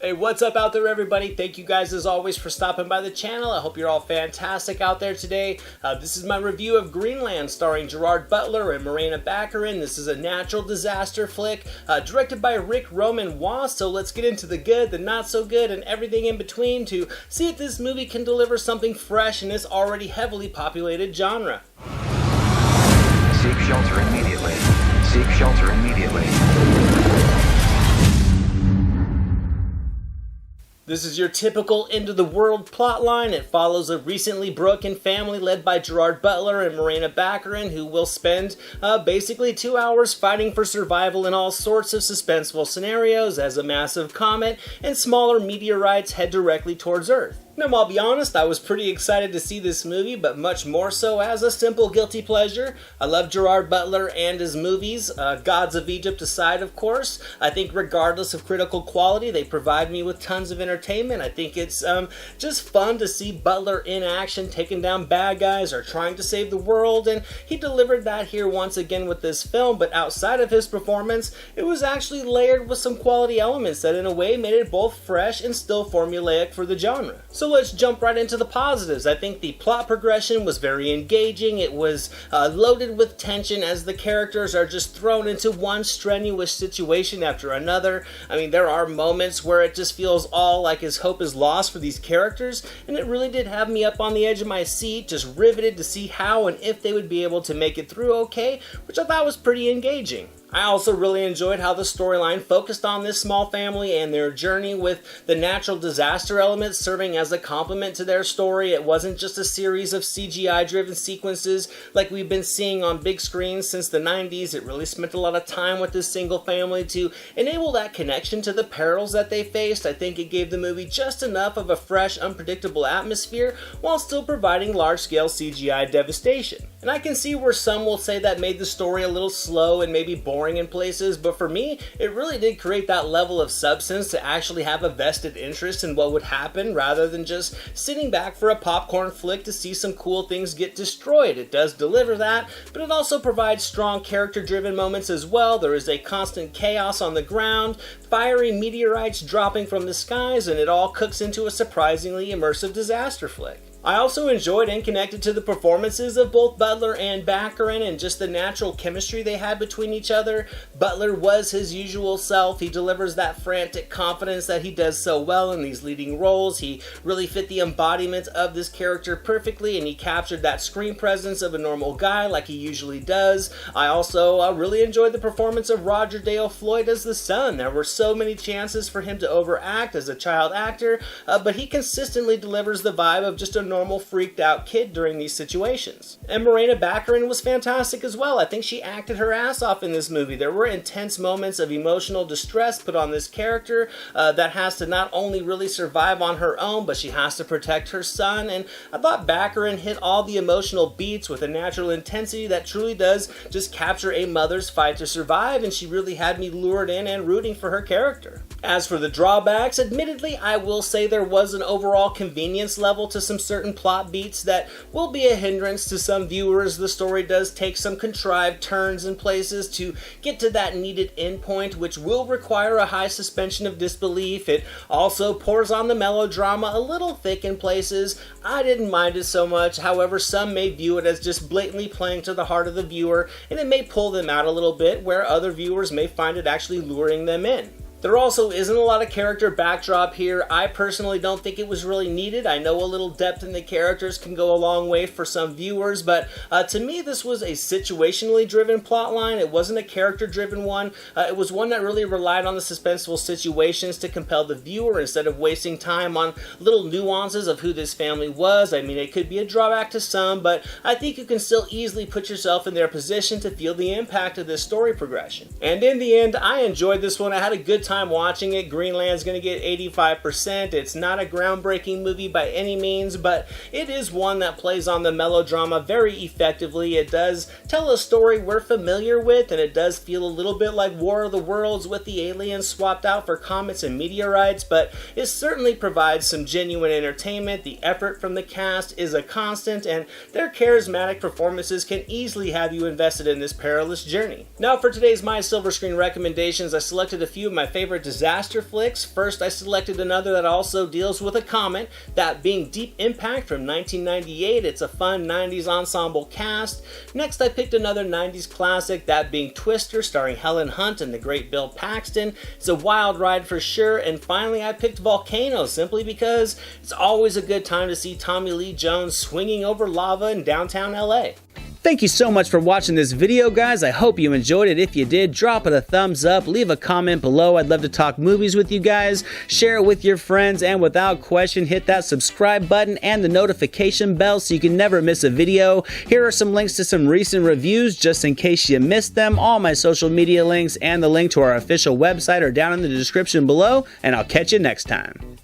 Hey, what's up out there, everybody? Thank you guys as always for stopping by the channel. I hope you're all fantastic out there today. This is my review of Greenland, starring Gerard Butler and Morena Baccarin. This is a natural disaster flick directed by Ric Roman Waugh. So let's get into the good, the not so good, and everything in between to see if this movie can deliver something fresh in this already heavily populated genre. Seek shelter immediately. Seek shelter immediately. This is your typical end-of-the-world plotline. It follows a recently broken family led by Gerard Butler and Morena Baccarin, who will spend basically 2 hours fighting for survival in all sorts of suspenseful scenarios as a massive comet and smaller meteorites head directly towards Earth. Now, I'll be honest, I was pretty excited to see this movie, but much more so as a simple guilty pleasure. I love Gerard Butler and his movies, Gods of Egypt aside, of course. I think regardless of critical quality, they provide me with tons of entertainment. I think it's just fun to see Butler in action, taking down bad guys or trying to save the world, and he delivered that here once again with this film. But outside of his performance, it was actually layered with some quality elements that in a way made it both fresh and still formulaic for the genre. So let's jump right into the positives. I think the plot progression was very engaging. It was loaded with tension as the characters are just thrown into one strenuous situation after another. I mean, there are moments where it just feels all like his hope is lost for these characters, and it really did have me up on the edge of my seat, just riveted to see how and if they would be able to make it through okay, which I thought was pretty engaging. I also really enjoyed how the storyline focused on this small family and their journey, with the natural disaster element serving as a complement to their story. It wasn't just a series of CGI-driven sequences like we've been seeing on big screens since the 90s. It really spent a lot of time with this single family to enable that connection to the perils that they faced. I think it gave the movie just enough of a fresh, unpredictable atmosphere while still providing large-scale CGI devastation. And I can see where some will say that made the story a little slow and maybe boring in places, but for me, it really did create that level of substance to actually have a vested interest in what would happen rather than just sitting back for a popcorn flick to see some cool things get destroyed. It does deliver that, but it also provides strong character-driven moments as well. There is a constant chaos on the ground, fiery meteorites dropping from the skies, and it all cooks into a surprisingly immersive disaster flick. I also enjoyed and connected to the performances of both Butler and Baccarin and just the natural chemistry they had between each other. Butler was his usual self. He delivers that frantic confidence that he does so well in these leading roles. He really fit the embodiment of this character perfectly, and he captured that screen presence of a normal guy like he usually does. I also really enjoyed the performance of Roger Dale Floyd as the son. There were so many chances for him to overact as a child actor, but he consistently delivers the vibe of just a normal freaked out kid during these situations. And Morena Baccarin was fantastic as well. I think she acted her ass off in this movie. There were intense moments of emotional distress put on this character that has to not only really survive on her own, but she has to protect her son. And I thought Baccarin hit all the emotional beats with a natural intensity that truly does just capture a mother's fight to survive, and she really had me lured in and rooting for her character. As for the drawbacks, admittedly, I will say there was an overall convenience level to some certain plot beats that will be a hindrance to some viewers. The story does take some contrived turns and places to get to that needed endpoint, which will require a high suspension of disbelief. It also pours on the melodrama a little thick in places. I didn't mind it so much. However, some may view it as just blatantly playing to the heart of the viewer, and it may pull them out a little bit, where other viewers may find it actually luring them in. There also isn't a lot of character backdrop here. I personally don't think it was really needed. I know a little depth in the characters can go a long way for some viewers, but to me this was a situationally driven plotline. It wasn't a character-driven one. It was one that really relied on the suspenseful situations to compel the viewer instead of wasting time on little nuances of who this family was. I mean, it could be a drawback to some, but I think you can still easily put yourself in their position to feel the impact of this story progression. And in the end, I enjoyed this one. I had a good time watching it. Greenland's going to get 85%. It's not a groundbreaking movie by any means, but it is one that plays on the melodrama very effectively. It does tell a story we're familiar with, and it does feel a little bit like War of the Worlds with the aliens swapped out for comets and meteorites, but it certainly provides some genuine entertainment. The effort from the cast is a constant, and their charismatic performances can easily have you invested in this perilous journey. Now for today's My Silver Screen recommendations, I selected a few of my favorite favorite disaster flicks. First, I selected another that also deals with a comet, that being Deep Impact from 1998. It's a fun 90s ensemble cast. Next, I picked another 90s classic, that being Twister, starring Helen Hunt and the great Bill Paxton. It's a wild ride for sure. And finally, I picked Volcano, simply because it's always a good time to see Tommy Lee Jones swinging over lava in downtown LA. Thank you so much for watching this video, guys. I hope you enjoyed it. If you did, drop it a thumbs up, leave a comment below. I'd love to talk movies with you guys. Share it with your friends, and without question, hit that subscribe button and the notification bell so you can never miss a video. Here are some links to some recent reviews just in case you missed them. All my social media links and the link to our official website are down in the description below, and I'll catch you next time.